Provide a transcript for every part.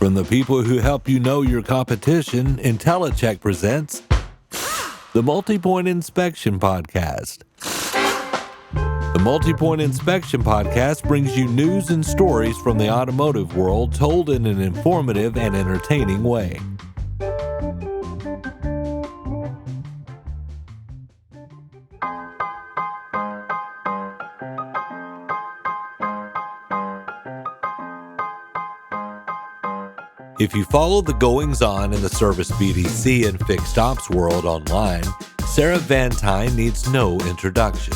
From the people who help you know your competition, InteliChek presents the Multi-Point Inspection Podcast. The Multi-Point Inspection Podcast brings you news and stories from the automotive world told in an informative and entertaining way. If you follow the goings-on in the service BDC and fixed ops world online, Sarah Vantine needs no introduction.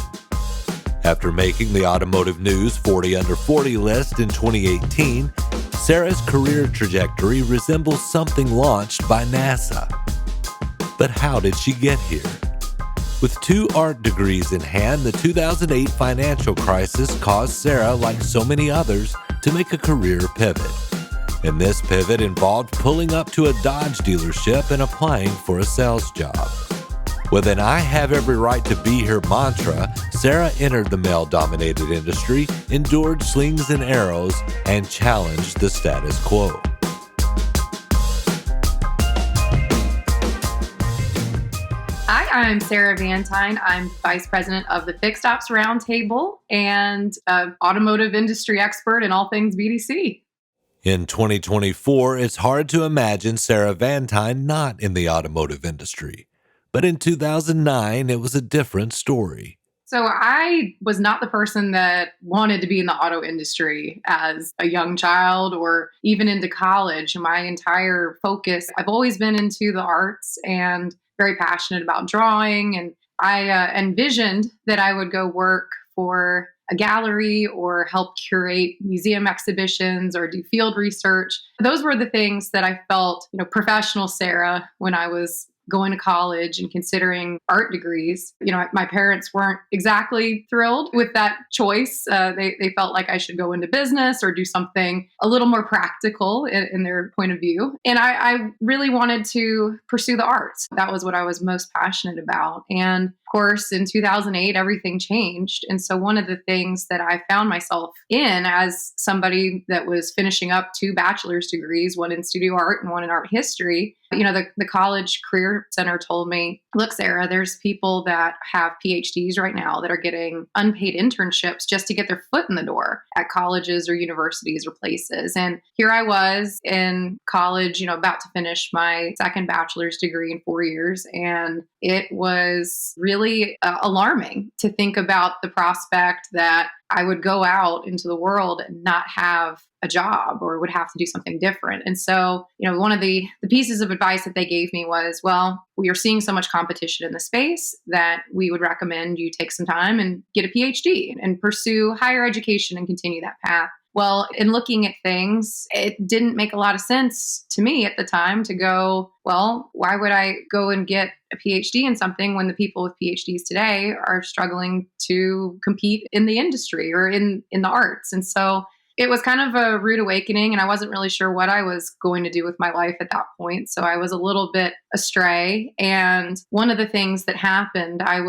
After making the Automotive News 40 Under 40 list in 2018, Sarah's career trajectory resembles something launched by NASA. But how did she get here? With 2 art degrees in hand, the 2008 financial crisis caused Sarah, like so many others, to make a career pivot. And this pivot involved pulling up to a Dodge dealership and applying for a sales job. With an "I have every right to be here" mantra, Sarah entered the male-dominated industry, endured slings and arrows, and challenged the status quo. Hi, I'm Sarah Vantine. I'm Vice President of the Fixed Ops Roundtable and an automotive industry expert in all things BDC. In 2024, it's hard to imagine Sarah Vantine not in the automotive industry. But in 2009, it was a different story. So I was not the person that wanted to be in the auto industry as a young child or even into college. My entire focus, I've always been into the arts and very passionate about drawing. And I envisioned that I would go work for a gallery or help curate museum exhibitions or do field research. Those were the things that I felt, professional Sarah, when I was going to college and considering art degrees. My parents weren't exactly thrilled with that choice. They felt like I should go into business or do something a little more practical in their point of view. And I really wanted to pursue the arts. That was what I was most passionate about. And of course, in 2008, everything changed. And so one of the things that I found myself in as somebody that was finishing up 2 bachelor's degrees, one in studio art and one in art history, the college career center told me, look, Sarah, there's people that have PhDs right now that are getting unpaid internships just to get their foot in the door at colleges or universities or places. And here I was in college, about to finish my 2nd bachelor's degree in 4 years. And it was really alarming to think about the prospect that I would go out into the world and not have a job or would have to do something different. And so, one of the pieces of advice that they gave me was, well, we are seeing so much competition in the space that we would recommend you take some time and get a PhD and pursue higher education and continue that path. Well, in looking at things, it didn't make a lot of sense to me at the time to go, well, why would I go and get a PhD in something when the people with PhDs today are struggling to compete in the industry or in the arts? And so it was kind of a rude awakening, and I wasn't really sure what I was going to do with my life at that point. So I was a little bit astray. And one of the things that happened, I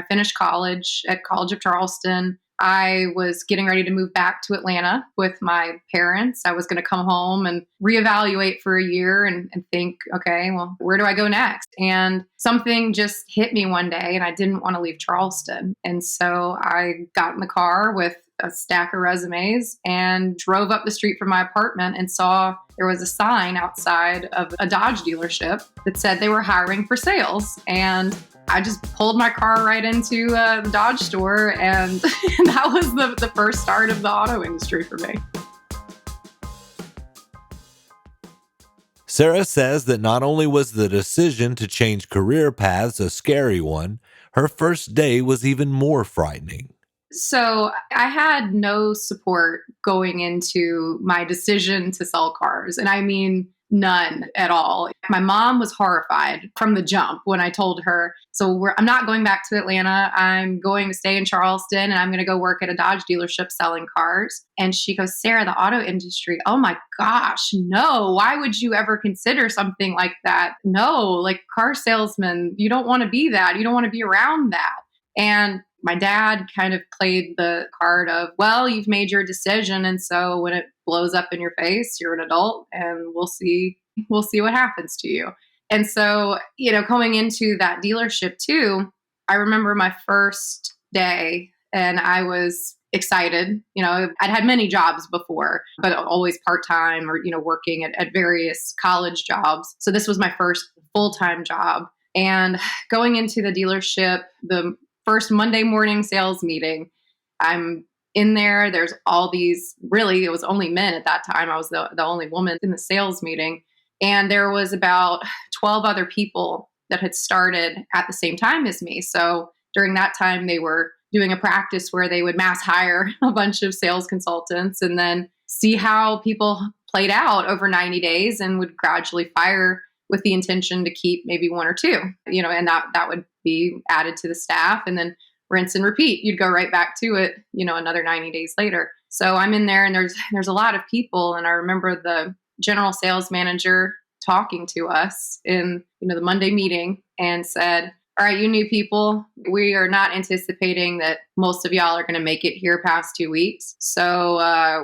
finished college at College of Charleston. I was getting ready to move back to Atlanta with my parents. I was going to come home and reevaluate for a year and think, okay, well, where do I go next? And something just hit me one day and I didn't want to leave Charleston. And so I got in the car with a stack of resumes and drove up the street from my apartment and saw there was a sign outside of a Dodge dealership that said they were hiring for sales. And I just pulled my car right into the Dodge store, and that was the first start of the auto industry for me. Sarah says that not only was the decision to change career paths a scary one, her first day was even more frightening. So I had no support going into my decision to sell cars. And I mean, none at all. My mom was horrified from the jump when I told her, I'm not going back to Atlanta. I'm going to stay in Charleston and I'm going to go work at a Dodge dealership selling cars. And she goes, Sarah, the auto industry, oh my gosh, no. Why would you ever consider something like that? No, like car salesman, you don't want to be that. You don't want to be around that. And my dad kind of played the card of, well, you've made your decision. And so when it blows up in your face, you're an adult and we'll see what happens to you. And so, coming into that dealership too, I remember my first day and I was excited. I'd had many jobs before, but always part-time or, working at various college jobs. So this was my first full-time job. And going into the dealership, the first Monday morning sales meeting, I'm in there. There's all these, really, it was only men at that time. I was the only woman in the sales meeting. And there was about 12 other people that had started at the same time as me. So during that time, they were doing a practice where they would mass hire a bunch of sales consultants and then see how people played out over 90 days and would gradually fire with the intention to keep maybe one or two, and that would be added to the staff and then rinse and repeat. You'd go right back to it, another 90 days later. So I'm in there and there's a lot of people. And I remember the general sales manager talking to us in, the Monday meeting and said, all right, you new people, we are not anticipating that most of y'all are going to make it here past 2 weeks. So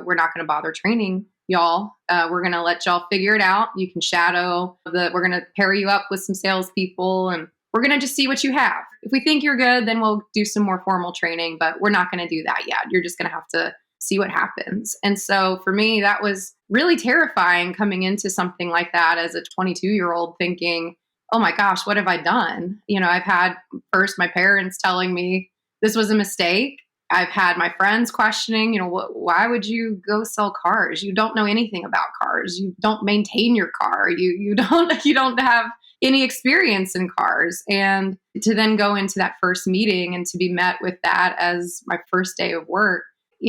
we're not going to bother training y'all. We're going to let y'all figure it out. You can shadow we're going to pair you up with some salespeople and we're going to just see what you have. If we think you're good, then we'll do some more formal training, but we're not going to do that yet. You're just going to have to see what happens. And so for me, that was really terrifying coming into something like that as a 22-year-old thinking, oh my gosh, what have I done? I've had first my parents telling me this was a mistake. I've had my friends questioning, why would you go sell cars? You don't know anything about cars. You don't maintain your car. You don't have any experience in cars. And to then go into that first meeting and to be met with that as my first day of work,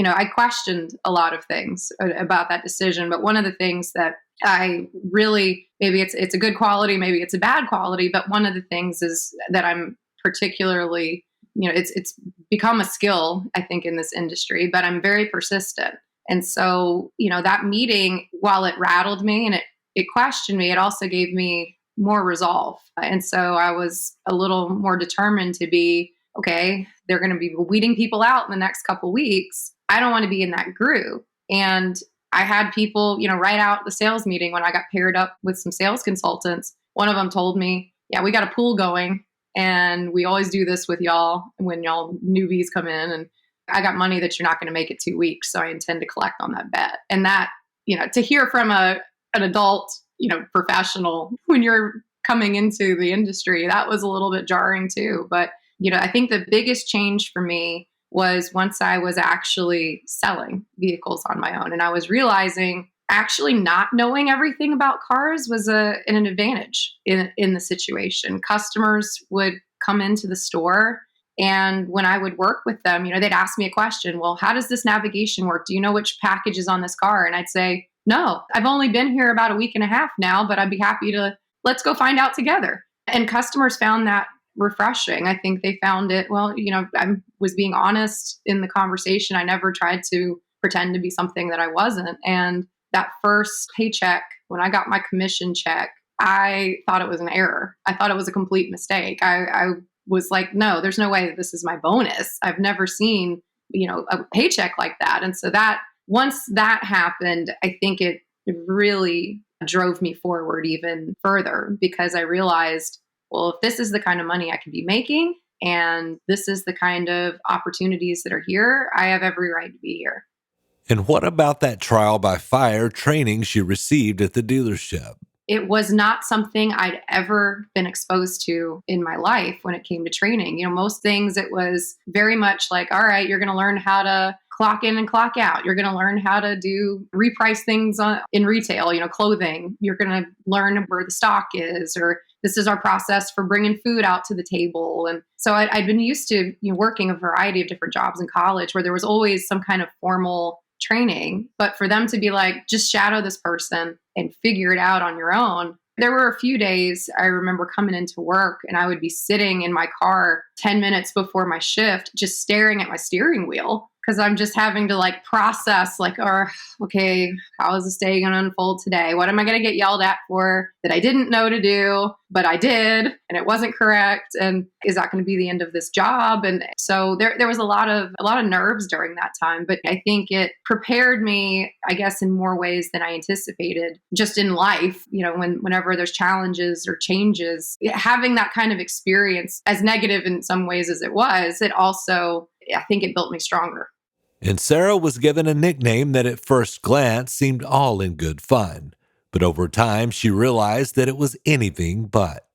I questioned a lot of things about that decision. But one of the things that I really, maybe it's a good quality, maybe it's a bad quality, but one of the things is that I'm particularly, it's become a skill, I think, in this industry, but I'm very persistent. And so, that meeting, while it rattled me and it questioned me, it also gave me more resolve. And so I was a little more determined to be, okay, they're going to be weeding people out in the next couple weeks. I don't want to be in that group. And I had people, right out the sales meeting when I got paired up with some sales consultants. One of them told me, yeah, we got a pool going and we always do this with y'all when y'all newbies come in, and I got money that you're not going to make it 2 weeks. So I intend to collect on that bet. And that, to hear from an adult, professional when you're coming into the industry, that was a little bit jarring too. But, I think the biggest change for me was once I was actually selling vehicles on my own. And I was realizing actually not knowing everything about cars was an advantage in the situation. Customers would come into the store, and when I would work with them, they'd ask me a question. Well, how does this navigation work? Do you know which package is on this car? And I'd say, no, I've only been here about a week and a half now, but I'd be happy to, let's go find out together. And customers found that refreshing. I think they found it, I was being honest in the conversation. I never tried to pretend to be something that I wasn't. And that first paycheck, when I got my commission check, I thought it was an error. I thought it was a complete mistake. I was like, no, there's no way that this is my bonus. I've never seen, a paycheck like that. And so that once that happened, I think it really drove me forward even further, because I realized, well, if this is the kind of money I could be making and this is the kind of opportunities that are here, I have every right to be here. And what about that trial by fire training she received at the dealership? It was not something I'd ever been exposed to in my life when it came to training. Most things it was very much like, all right, you're going to learn how to clock in and clock out. You're going to learn how to reprice things in retail, clothing. You're going to learn where the stock is, or this is our process for bringing food out to the table. And so I'd been used to working a variety of different jobs in college where there was always some kind of formal training. But for them to be like, just shadow this person and figure it out on your own. There were a few days I remember coming into work and I would be sitting in my car 10 minutes before my shift, just staring at my steering wheel because I'm just having to like process like, or okay, how is this day going to unfold today? What am I going to get yelled at for that I didn't know to do, but I did, and it wasn't correct? And is that going to be the end of this job? And so there was a lot of nerves during that time, but I think it prepared me, I guess, in more ways than I anticipated. Just in life, whenever there's challenges or changes, having that kind of experience, as negative in some ways as it was, it also, I think it built me stronger. And Sarah was given a nickname that at first glance seemed all in good fun. But over time, she realized that it was anything but.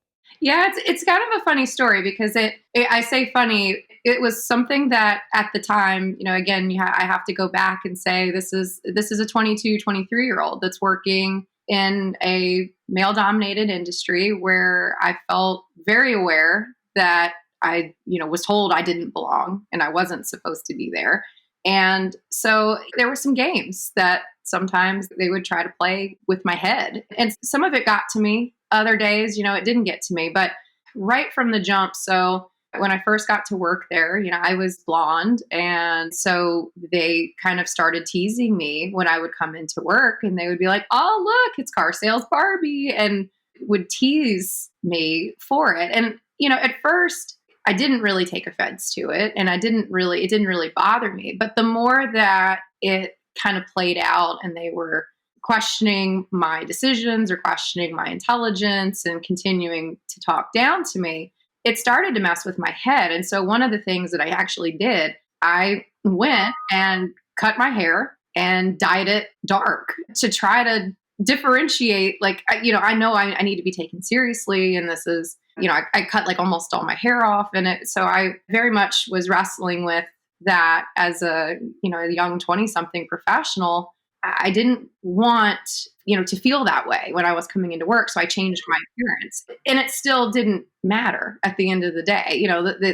Yeah, it's kind of a funny story because I say funny, it was something that at the time, again, I have to go back and say this is a 22, 23-year-old that's working in a male-dominated industry where I felt very aware that I, was told I didn't belong and I wasn't supposed to be there. And so there were some games that sometimes they would try to play with my head. And some of it got to me. Other days, it didn't get to me. But right from the jump, so when I first got to work there, I was blonde. And so they kind of started teasing me when I would come into work, and they would be like, oh, look, it's car sales Barbie, and would tease me for it. And, at first, I didn't really take offense to it, and it didn't really bother me. But the more that it kind of played out and they were questioning my decisions or questioning my intelligence and continuing to talk down to me, it started to mess with my head. And so one of the things that I actually did, I went and cut my hair and dyed it dark to try to differentiate, like, I know I need to be taken seriously. And this is, I cut like almost all my hair off. And so I very much was wrestling with that as a young 20-something professional. I didn't want, to feel that way when I was coming into work. So I changed my appearance, and it still didn't matter at the end of the day.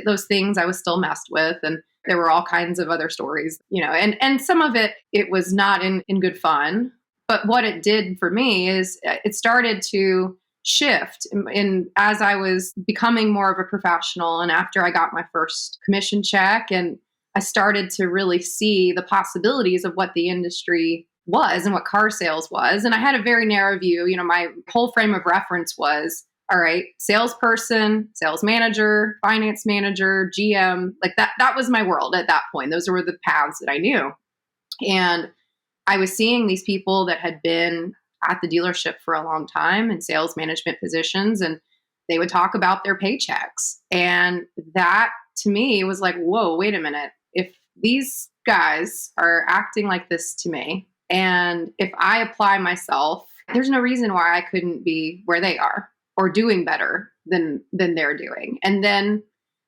Those things I was still messed with, and there were all kinds of other stories, and some of it was not in good fun. But what it did for me is it started to shift in as I was becoming more of a professional, and after I got my first commission check, and I started to really see the possibilities of what the industry was and what car sales was. And I had a very narrow view. My whole frame of reference was, all right, salesperson, sales manager, finance manager, GM, like that was my world at that point. Those were the paths that I knew. And I was seeing these people that had been at the dealership for a long time in sales management positions, and they would talk about their paychecks. And that to me was like, whoa, wait a minute. If these guys are acting like this to me, and if I apply myself, there's no reason why I couldn't be where they are or doing better than they're doing. And then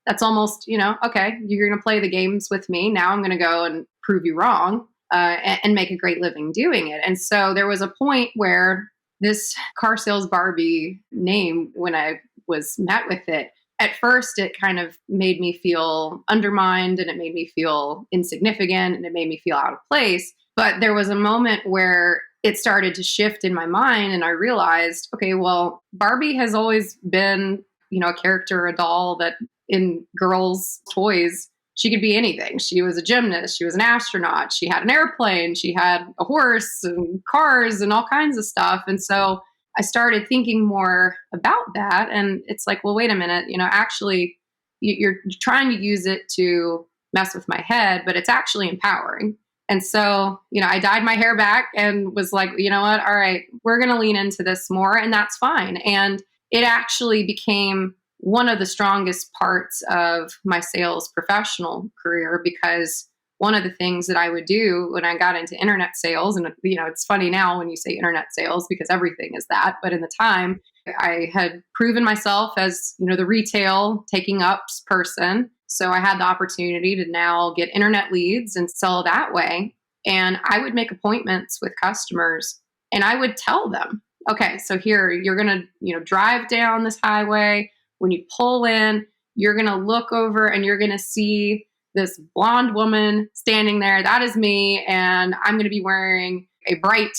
that's almost, okay, you're going to play the games with me. Now I'm going to go and prove you wrong and make a great living doing it. And so there was a point where this car sales Barbie name, when I was met with it, at first it kind of made me feel undermined, and it made me feel insignificant, and it made me feel out of place. But there was a moment where it started to shift in my mind, and I realized, okay, well, Barbie has always been, a character, a doll that in girls' toys, she could be anything. She was a gymnast, she was an astronaut, she had an airplane, she had a horse and cars and all kinds of stuff. And so I started thinking more about that. And it's like, well, wait a minute, actually, you're trying to use it to mess with my head, but it's actually empowering. And so, I dyed my hair back and was like, you know what? All right, we're going to lean into this more, and that's fine. And it actually became one of the strongest parts of my sales professional career, because one of the things that I would do when I got into internet sales, and it's funny now when you say internet sales because everything is that, but in the time I had proven myself as, the retail taking ups person. So I had the opportunity to now get internet leads and sell that way. And I would make appointments with customers, and I would tell them, okay, so here you're going to, drive down this highway. When you pull in, you're going to look over and you're going to see this blonde woman standing there. That is me. And I'm going to be wearing a bright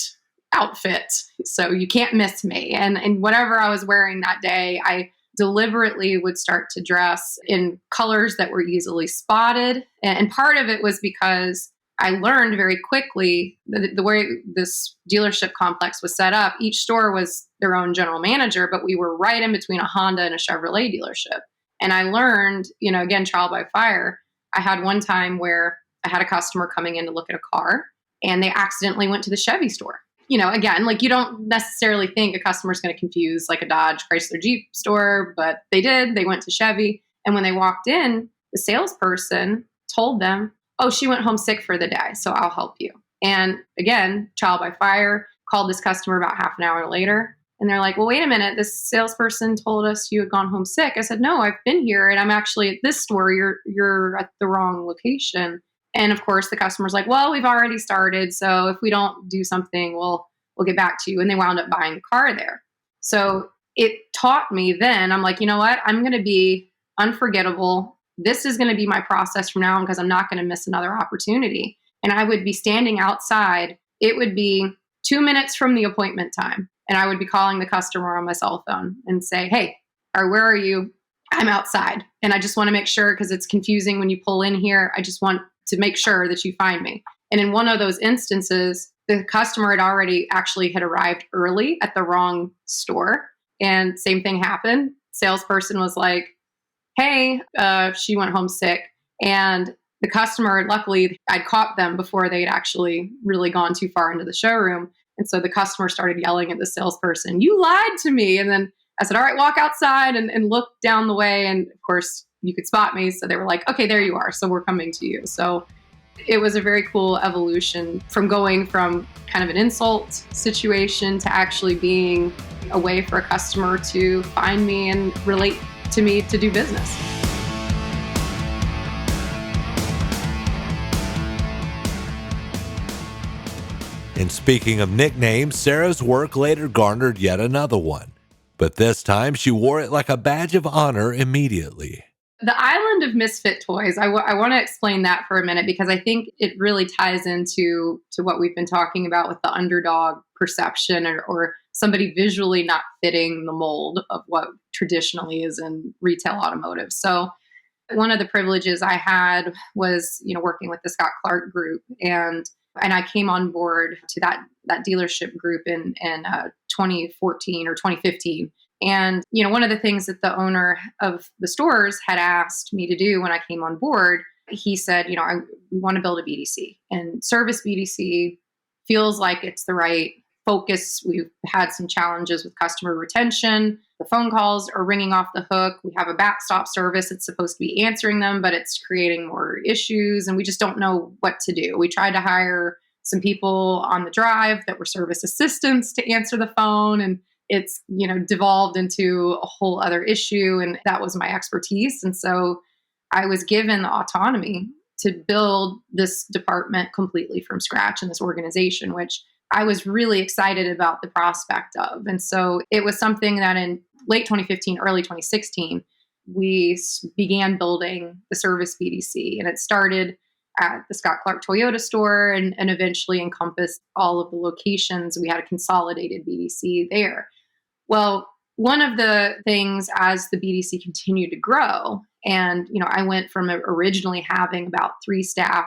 outfit, so you can't miss me. And whatever I was wearing that day, I deliberately would start to dress in colors that were easily spotted. And part of it was because I learned very quickly the way this dealership complex was set up. Each store was their own general manager, but we were right in between a Honda and a Chevrolet dealership. And I learned, again, trial by fire. I had one time where I had a customer coming in to look at a car and they accidentally went to the Chevy store. Again, like you don't necessarily think a customer's going to confuse like a Dodge, Chrysler, Jeep store, but they did. They went to Chevy. And when they walked in, the salesperson told them, "Oh, she went home sick for the day, so I'll help you." And again, trial by fire, called this customer about half an hour later. And they're like, "Well, wait a minute. This salesperson told us you had gone home sick." I said, "No, I've been here and I'm actually at this store. You're at the wrong location." And of course, the customer's like, "Well, we've already started. So if we don't do something, we'll get back to you." And they wound up buying the car there. So it taught me then, I'm like, you know what? I'm going to be unforgettable. This is going to be my process from now on because I'm not going to miss another opportunity. And I would be standing outside. It would be 2 minutes from the appointment time. And I would be calling the customer on my cell phone and say, "Hey, or where are you? I'm outside. And I just want to make sure because it's confusing when you pull in here. I just want to make sure that you find me." And in one of those instances, the customer had arrived early at the wrong store. And same thing happened. Salesperson was like, "Hey, she went home sick." And the customer, luckily, I'd caught them before they'd actually really gone too far into the showroom. And so the customer started yelling at the salesperson, "You lied to me." And then I said, "All right, walk outside and look down the way." And of course, you could spot me. So they were like, "Okay, there you are. So we're coming to you." So it was a very cool evolution from going from kind of an insult situation to actually being a way for a customer to find me and relate to me to do business. And speaking of nicknames, Sarah's work later garnered yet another one. But this time she wore it like a badge of honor immediately. The island of misfit toys, I want to explain that for a minute because I think it really ties into what we've been talking about with the underdog perception or somebody visually not fitting the mold of what traditionally is in retail automotive. So one of the privileges I had was, working with the Scott Clark group, and I came on board to that dealership group in 2014 or 2015. And, one of the things that the owner of the stores had asked me to do when I came on board, he said, we want to build a BDC, and service BDC feels like it's the right focus. We've had some challenges with customer retention. The phone calls are ringing off the hook. We have a backstop service. It's supposed to be answering them, but it's creating more issues. And we just don't know what to do. We tried to hire some people on the drive that were service assistants to answer the phone. And it's, devolved into a whole other issue. And that was my expertise. And so I was given the autonomy to build this department completely from scratch in this organization, which I was really excited about the prospect of. And so it was something that in late 2015, early 2016, we began building the service BDC. And it started at the Scott Clark Toyota store and eventually encompassed all of the locations. We had a consolidated BDC there. Well, one of the things as the BDC continued to grow, and I went from originally having about 3 staff,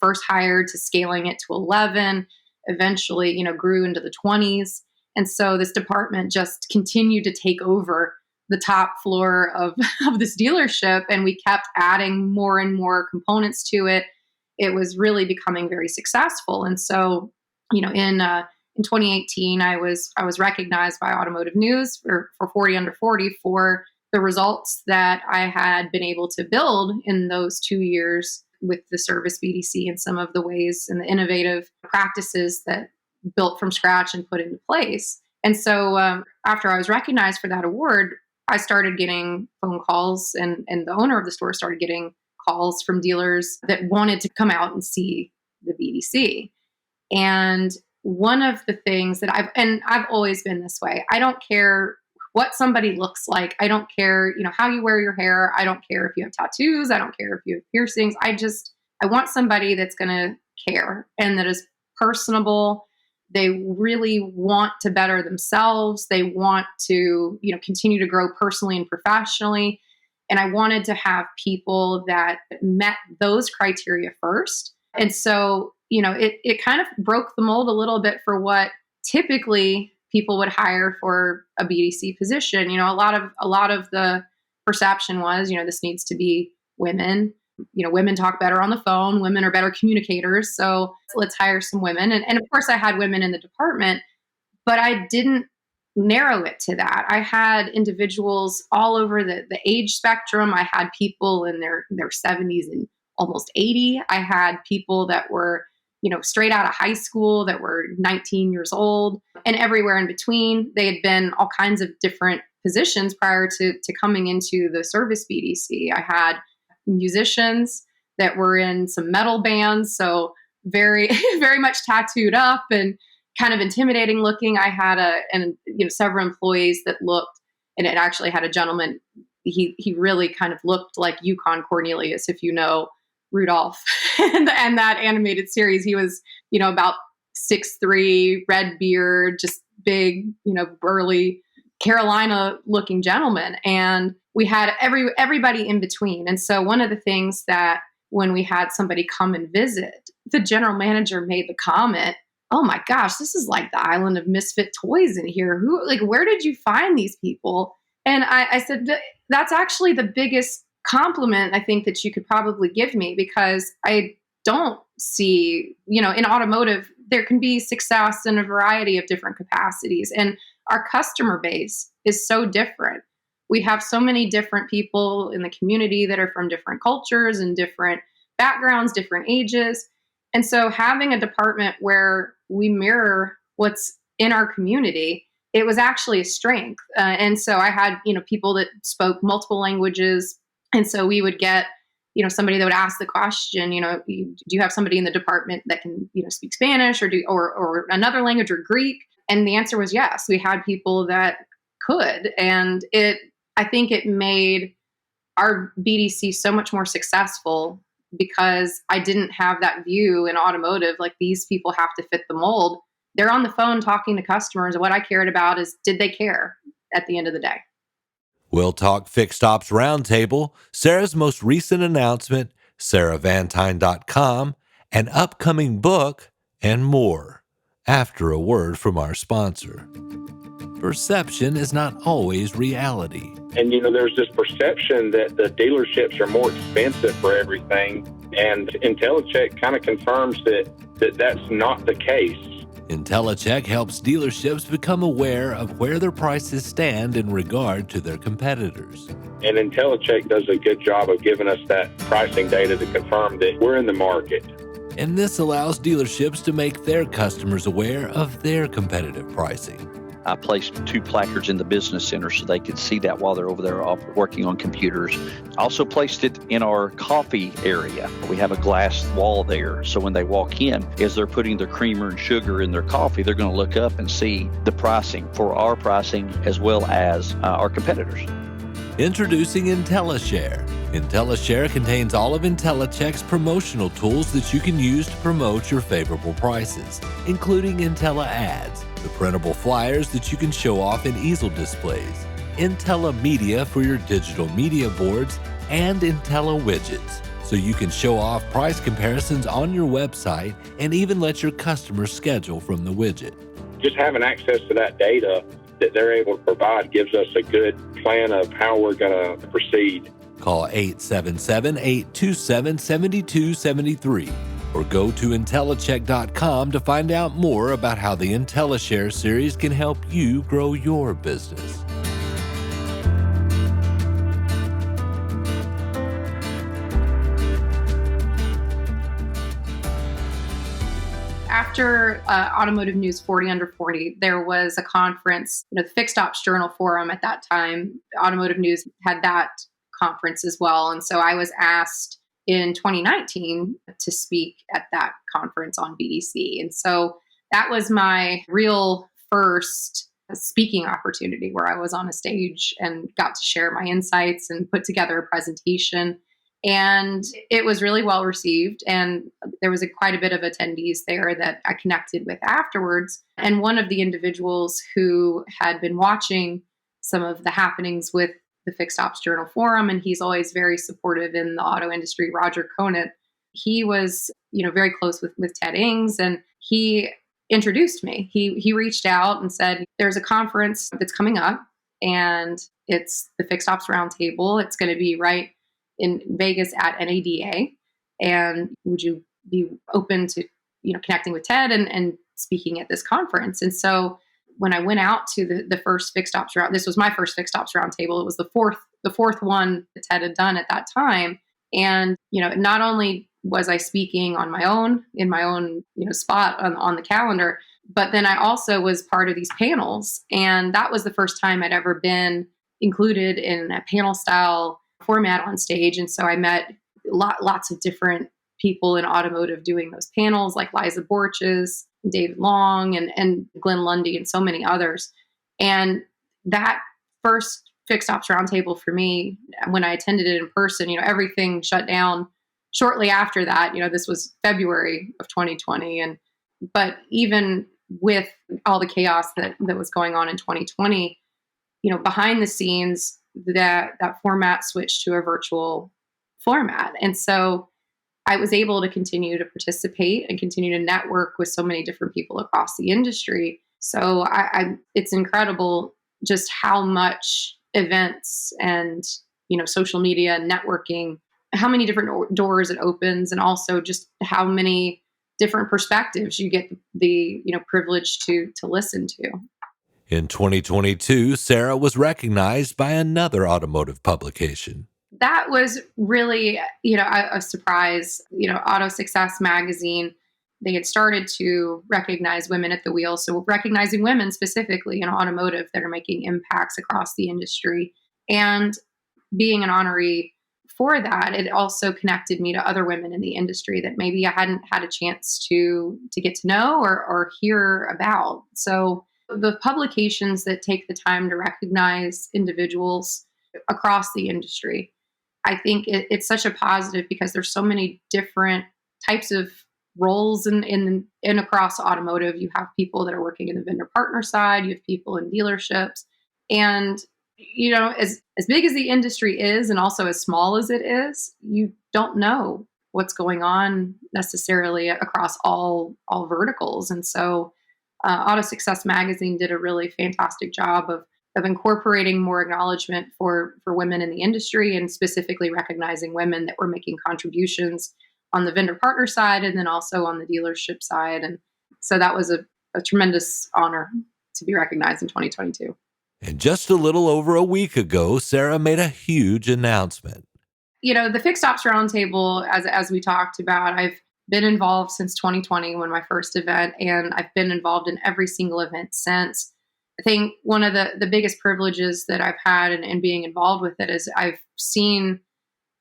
first hired, to scaling it to 11, eventually, grew into the 20s. And so this department just continued to take over the top floor of this dealership, and we kept adding more and more components to it. It was really becoming very successful. And so, in 2018, I was recognized by Automotive News for 40 Under 40 for the results that I had been able to build in those 2 years with the service BDC and some of the ways and the innovative practices that built from scratch and put into place. And so after I was recognized for that award, I started getting phone calls, and the owner of the store started getting calls from dealers that wanted to come out and see the BDC. And one of the things that I've always been this way. I don't care what somebody looks like. I don't care, how you wear your hair. I don't care if you have tattoos. I don't care if you have piercings. I want somebody that's going to care and that is personable, They really want to better themselves. They want to, continue to grow personally and professionally. And I wanted to have people that met those criteria first. And so, it kind of broke the mold a little bit for what typically people would hire for a BDC position. A lot of the perception was, this needs to be women. Women talk better on the phone. Women are better communicators. So let's hire some women. And of course, I had women in the department, but I didn't narrow it to that. I had individuals all over the age spectrum. I had people in their 70s and almost 80. I had people that were, straight out of high school that were 19 years old, and everywhere in between. They had been all kinds of different positions prior to coming into the service BDC. I had musicians that were in some metal bands, so very, very much tattooed up and kind of intimidating looking. I had several employees that looked, and it actually had a gentleman. He really kind of looked like Yukon Cornelius, if you know Rudolph and that animated series. He was, about 6'3", red beard, just big, burly Carolina looking gentleman. And we had everybody in between. And so one of the things that when we had somebody come and visit, the general manager made the comment, "Oh my gosh, this is like the island of misfit toys in here. Where did you find these people?" And I said, "That's actually the biggest compliment I think that you could probably give me, because I don't see, in automotive, there can be success in a variety of different capacities. And our customer base is so different. We have so many different people in the community that are from different cultures and different backgrounds, different ages. And so having a department where we mirror what's in our community, it was actually a strength. And so I had, people that spoke multiple languages. And so we would get, somebody that would ask the question, do you have somebody in the department that can, speak Spanish or another language or Greek? And the answer was yes. We had people that could. And I think it made our BDC so much more successful, because I didn't have that view in automotive, like these people have to fit the mold. They're on the phone talking to customers. And what I cared about is, did they care at the end of the day? We'll talk Fixed Ops Roundtable, Sarah's most recent announcement, SarahVantine.com, an upcoming book, and more, after a word from our sponsor. Perception is not always reality. And, there's this perception that the dealerships are more expensive for everything. And InteliChek kind of confirms that that's not the case. InteliChek helps dealerships become aware of where their prices stand in regard to their competitors. And InteliChek does a good job of giving us that pricing data to confirm that we're in the market. And this allows dealerships to make their customers aware of their competitive pricing. I placed 2 placards in the business center so they could see that while they're over there working on computers. I also placed it in our coffee area. We have a glass wall there, so when they walk in, as they're putting their creamer and sugar in their coffee, they're going to look up and see the pricing for our pricing as well as our competitors. Introducing InteliShare. InteliShare contains all of InteliChek's promotional tools that you can use to promote your favorable prices, including InteliAds, the printable flyers that you can show off in easel displays, InteliMedia for your digital media boards, and InteliWidgets, so you can show off price comparisons on your website and even let your customers schedule from the widget. Just having access to that data that they're able to provide gives us a good plan of how we're going to proceed. Call 877-827-7273 or go to InteliChek.com to find out more about how the InteliShare series can help you grow your business. After Automotive News 40 Under 40, there was a conference, the Fixed Ops Journal Forum at that time. Automotive News had that conference as well. And so I was asked in 2019 to speak at that conference on BDC. And so that was my real first speaking opportunity, where I was on a stage and got to share my insights and put together a presentation. And it was really well received. And there was quite a bit of attendees there that I connected with afterwards. And one of the individuals who had been watching some of the happenings with the Fixed Ops Journal Forum, and he's always very supportive in the auto industry, Roger Conant, he was, very close with Ted Ings, and he introduced me. He reached out and said, there's a conference that's coming up, and it's the Fixed Ops Roundtable. It's going to be right in Vegas at NADA. And would you be open to, connecting with Ted and speaking at this conference? And so when I went out to the first Fixed Ops round, this was my first Fixed Ops Roundtable. It was the fourth one that Ted had done at that time. And, not only was I speaking on my own, in my own, spot on the calendar, but then I also was part of these panels. And that was the first time I'd ever been included in a panel style format on stage. And so I met lots of different people in automotive doing those panels, like Liza Borges, David Long, and Glenn Lundy, and so many others. And that first Fixed Ops Roundtable for me, when I attended it in person, everything shut down shortly after that. This was February of 2020. But even with all the chaos that was going on in 2020, behind the scenes, that format switched to a virtual format. And so I was able to continue to participate and continue to network with so many different people across the industry. So it's incredible just how much events and, social media networking, how many different doors it opens, and also just how many different perspectives you get the, privilege to listen to. In 2022, Sarah was recognized by another automotive publication. That was really, a surprise. Auto Success magazine, they had started to recognize women at the wheel. So recognizing women specifically in automotive that are making impacts across the industry. And being an honoree for that, it also connected me to other women in the industry that maybe I hadn't had a chance to get to know or hear about. So the publications that take the time to recognize individuals across the industry, I think it's such a positive because there's so many different types of roles in across automotive. You have people that are working in the vendor partner side, you have people in dealerships, and as big as the industry is and also as small as it is, you don't know what's going on necessarily across all verticals. And so Auto Success magazine did a really fantastic job of incorporating more acknowledgement for women in the industry, and specifically recognizing women that were making contributions on the vendor partner side and then also on the dealership side. And so that was a tremendous honor to be recognized in 2022. And just a little over a week ago, Sarah made a huge announcement. The Fixed Ops Roundtable, as we talked about, I've been involved since 2020 when my first event, and I've been involved in every single event since. I think one of the biggest privileges that I've had in being involved with it is I've seen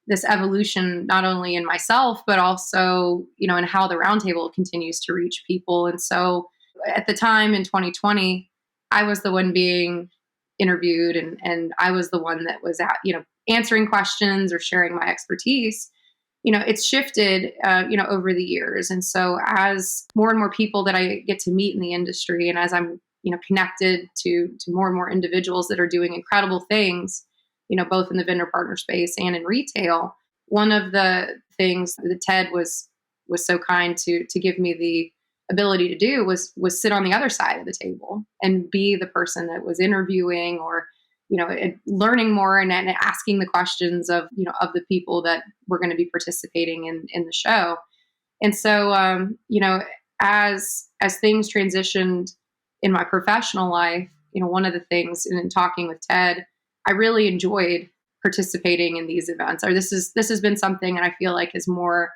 this evolution not only in myself, but also, in how the roundtable continues to reach people. And so at the time in 2020, I was the one being interviewed, and I was the one that was answering questions or sharing my expertise. It's shifted, over the years. And so as more and more people that I get to meet in the industry, and as I'm, connected to more and more individuals that are doing incredible things, both in the vendor partner space and in retail, one of the things that Ted was so kind to give me the ability to do was sit on the other side of the table and be the person that was interviewing or, learning more and asking the questions of the people that were going to be participating in the show. And so, as things transitioned in my professional life, one of the things in talking with Ted, I really enjoyed participating in these events. Or this has been something that I feel like is more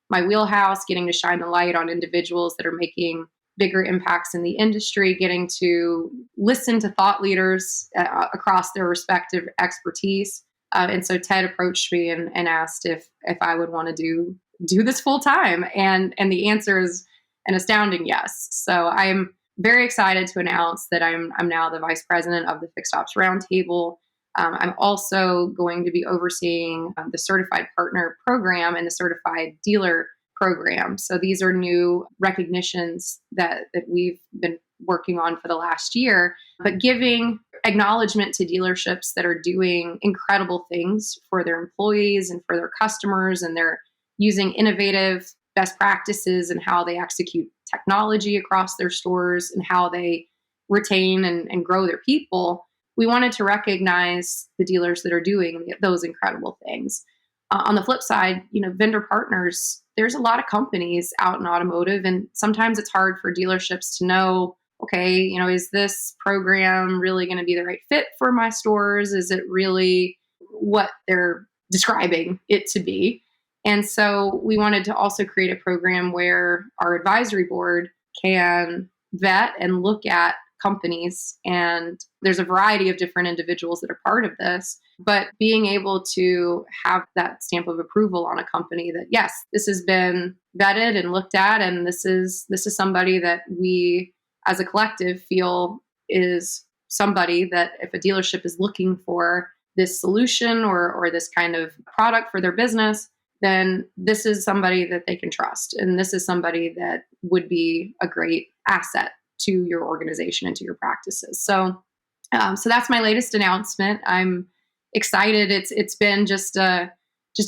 my wheelhouse, getting to shine the light on individuals that are making bigger impacts in the industry, getting to listen to thought leaders across their respective expertise. And so Ted approached me and asked if I would want to do this full time. And the answer is an astounding yes. So I'm very excited to announce that I'm now the vice president of the Fixed Ops Roundtable. I'm also going to be overseeing the Certified Partner Program and the Certified Dealer Program. So these are new recognitions that we've been working on for the last year, but giving acknowledgement to dealerships that are doing incredible things for their employees and for their customers, and they're using innovative best practices and how they execute technology across their stores and how they retain and grow their people. We wanted to recognize the dealers that are doing those incredible things. On the flip side, vendor partners, there's a lot of companies out in automotive, and sometimes it's hard for dealerships to know, okay, is this program really going to be the right fit for my stores? Is it really what they're describing it to be? And so we wanted to also create a program where our advisory board can vet and look at companies, and there's a variety of different individuals that are part of this, but being able to have that stamp of approval on a company that, yes, this has been vetted and looked at, and this is somebody that we as a collective feel is somebody that if a dealership is looking for this solution or this kind of product for their business, then this is somebody that they can trust, and this is somebody that would be a great asset to your organization and to your practices. So that's my latest announcement. I'm excited. It's been just a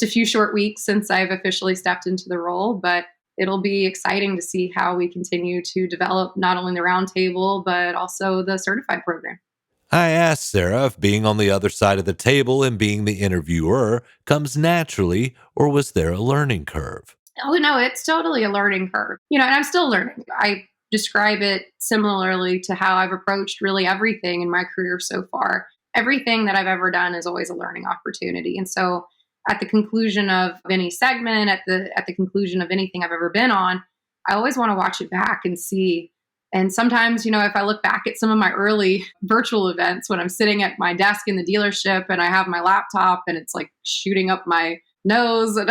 few short weeks since I've officially stepped into the role, but it'll be exciting to see how we continue to develop not only the roundtable, but also the certified program. I asked Sarah if being on the other side of the table and being the interviewer comes naturally, or was there a learning curve? Oh, no, it's totally a learning curve. And I'm still learning. I describe it similarly to how I've approached really everything in my career so far. Everything that I've ever done is always a learning opportunity. And so at the conclusion of any segment, at the conclusion of anything I've ever been on, I always want to watch it back and see. And sometimes, if I look back at some of my early virtual events when I'm sitting at my desk in the dealership and I have my laptop and it's like shooting up my nose, and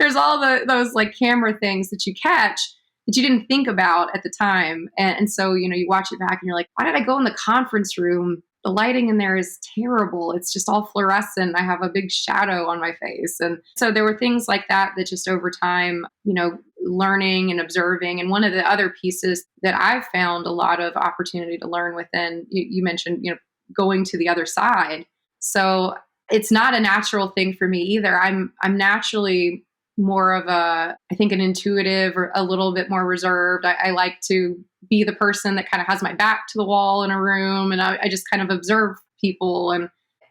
there's all those like camera things that you catch that you didn't think about at the time. And so, you watch it back and you're like, why did I go in the conference room? The lighting in there is terrible. It's just all fluorescent. I have a big shadow on my face. And so there were things like that just over time, learning and observing. And one of the other pieces that I've found a lot of opportunity to learn within, you mentioned, going to the other side. So it's not a natural thing for me either. I'm naturally more of an intuitive or a little bit more reserved. I like to be the person that kind of has my back to the wall in a room, and I just kind of observe people.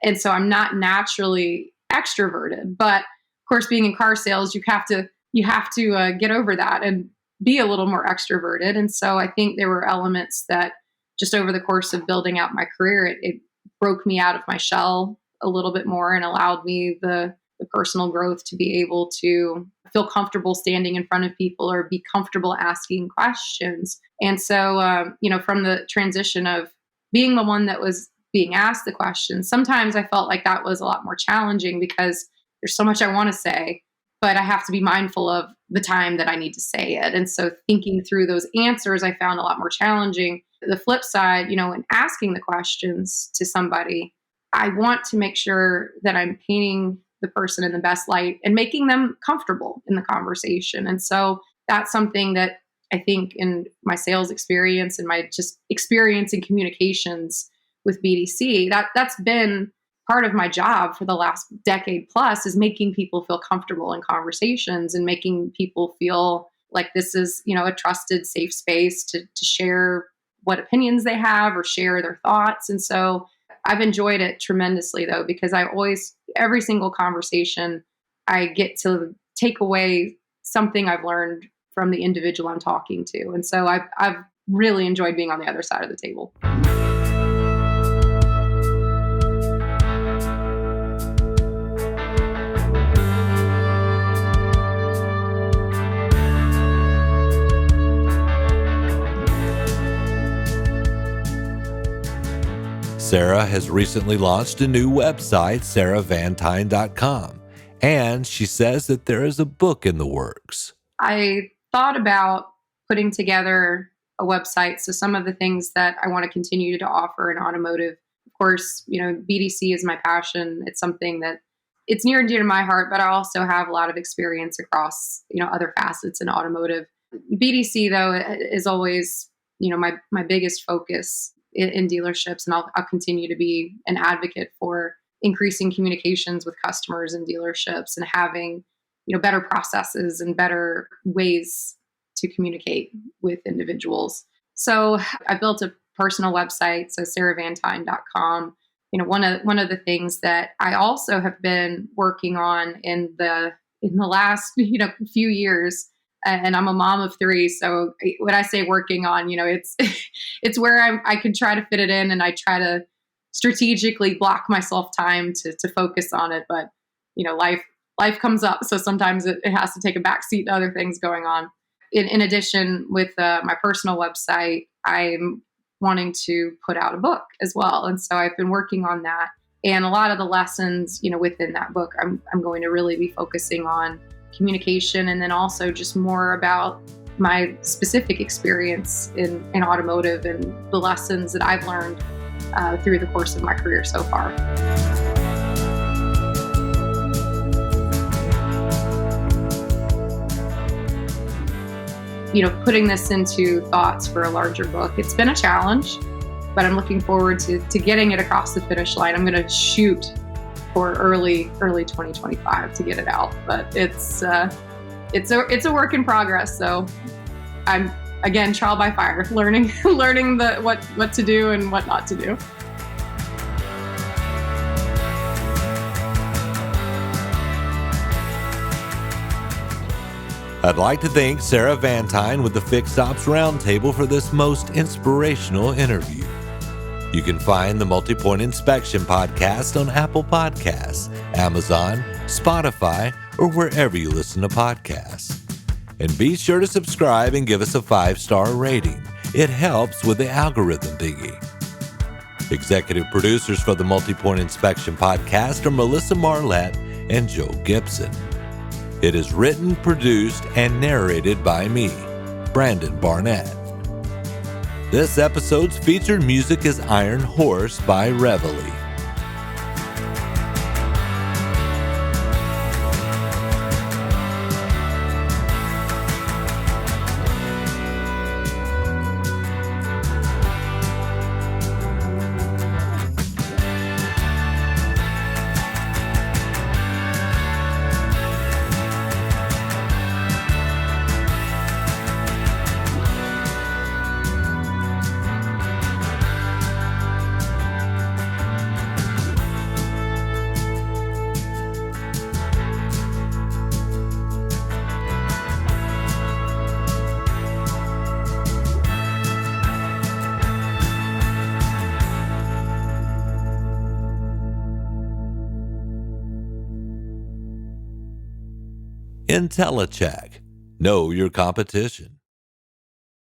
And so I'm not naturally extroverted, but of course, being in car sales, you have to get over that and be a little more extroverted. And so I think there were elements that just over the course of building out my career, it broke me out of my shell a little bit more and allowed me the personal growth to be able to feel comfortable standing in front of people or be comfortable asking questions. And so, from the transition of being the one that was being asked the questions, sometimes I felt like that was a lot more challenging because there's so much I want to say, but I have to be mindful of the time that I need to say it. And so thinking through those answers, I found a lot more challenging. The flip side, in asking the questions to somebody, I want to make sure that I'm painting the person in the best light and making them comfortable in the conversation. And so that's something that I think in my sales experience and my just experience in communications with BDC, that's been part of my job for the last decade plus, is making people feel comfortable in conversations and making people feel like this is, a trusted, safe space to share what opinions they have or share their thoughts. And so I've enjoyed it tremendously, though, because every single conversation, I get to take away something I've learned from the individual I'm talking to. And so I've really enjoyed being on the other side of the table. Sarah has recently launched a new website, sarahvantine.com, and she says that there is a book in the works. I thought about putting together a website. So some of the things that I want to continue to offer in automotive, of course, BDC is my passion. It's something that it's near and dear to my heart, but I also have a lot of experience across, other facets in automotive. BDC though is always, my biggest focus in dealerships, and I'll continue to be an advocate for increasing communications with customers and dealerships and having, better processes and better ways to communicate with individuals. So I built a personal website, so sarahvantine.com. One of the things that I also have been working on in the last few years, and I'm a mom of 3, so when I say working on, it's it's where I can try to fit it in, and I try to strategically block myself time to focus on it. But life comes up, so sometimes it has to take a backseat to other things going on. In addition, with my personal website, I'm wanting to put out a book as well. And so I've been working on that. And a lot of the lessons, within that book, I'm going to really be focusing on communication, and then also just more about my specific experience in automotive and the lessons that I've learned through the course of my career so far. Putting this into thoughts for a larger book, it's been a challenge, but I'm looking forward to getting it across the finish line. I'm going to shoot for early 2025 to get it out, but it's a work in progress. So I'm, again, trial by fire, learning what to do and what not to do. I'd like to thank Sarah Vantine with the Fixed Ops Roundtable for this most inspirational interview. You can find the Multi-Point Inspection podcast on Apple Podcasts, Amazon, Spotify, or wherever you listen to podcasts. And be sure to subscribe and give us a 5-star rating. It helps with the algorithm thingy. Executive producers for the Multi-Point Inspection podcast are Melissa Marlette and Joe Gibson. It is written, produced, and narrated by me, Brandon Barnett. This episode's featured music is Iron Horse by Reveille. InteliChek. Know your competition.